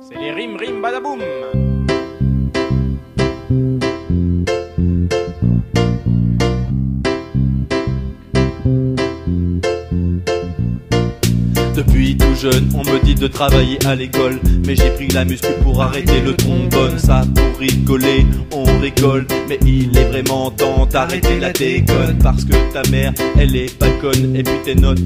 C'est les rimes rimes badaboum. Depuis tout jeune, on me dit de travailler à l'école, mais j'ai pris la muscu pour arrêter le trombone. Ça pour rigoler, on rigole, mais il est vraiment temps d'arrêter la déconne. Parce que ta mère, elle est pas conne, et puis tes notes,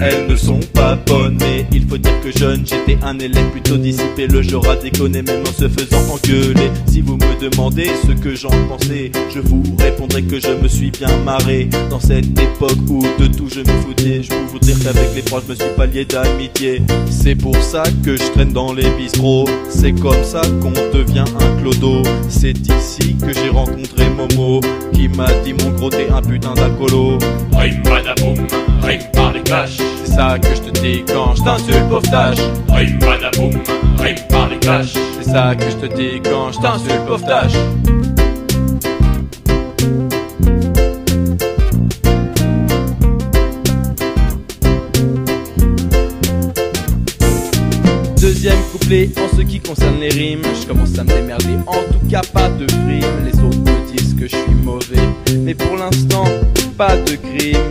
elles ne sont pas bonnes. Mais il faut dire que jeune, j'étais un élève plutôt dissipé. Le genre a déconné même en se faisant engueuler. Si vous me demandez ce que j'en pensais, je vous répondrai que je me suis bien marré. Dans cette époque où de tout je me foutais, je peux vous dire qu'avec les proches je me suis pas lié d'amitié. C'est pour ça que je traîne dans les bistrots, c'est comme ça qu'on devient un clodo. C'est ici que j'ai rencontré Momo, qui m'a dit mon gros t'es un putain d'alcoolo. Rime badaboum, rime par les clashs. C'est ça que je te dis quand je t'insulte pauvre tâche. Rime badaboum, rime par les clashs. C'est ça que je te dis quand je t'insulte pauvre tâche. Deuxième couplet, en ce qui concerne les rimes, je commence à me démerder, en tout cas pas de frime. Les autres me disent que je suis mauvais, mais pour l'instant, pas de crime.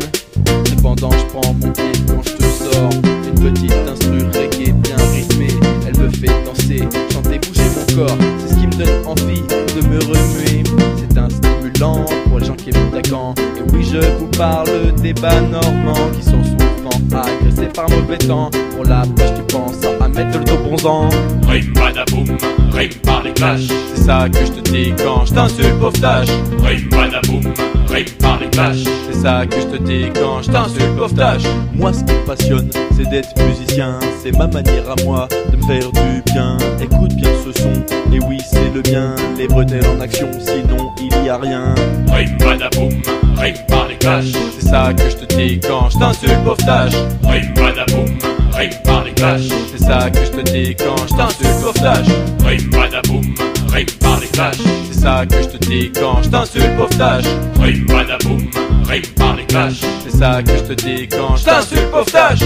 Cependant je prends mon pied quand je te sors une petite instru reggae bien rythmée. Elle me fait danser, chanter, bouger mon corps, c'est ce qui me donne envie de me remuer. C'est un stimulant pour les gens qui écoutent à Caen. Et oui, je vous parle des bas normands qui sont souvent agressés par mauvais temps. Pour la plage tu penses à mettre le dos bronzant. Rime badaboum, rime par les clashs. C'est ça que je te dis quand je t'insulte pauvre tâche. Rime badaboum, rime par les clashs. C'est ça que je te dis quand je t'insulte pauvre tâche. Moi ce qui me passionne c'est d'être musicien. C'est ma manière à moi de me faire du bien. Écoute bien ce son, et oui c'est le mien. Les bretelles en action, sinon il y a rien. Rime badaboum, rime par les clashs. C'est ça que je te dis quand je t'insulte pauvre tâche. Rime badaboum, rime par les clashs. C'est ça que je te dis quand je t'insulte pauvre tâche. Rime badaboum, rime par les clashs. C'est ça que je te dis quand je t'insulte pauvre tâche. Rime badaboum, rime par les clashs. C'est ça que je te dis quand je t'insulte pauvre tâche.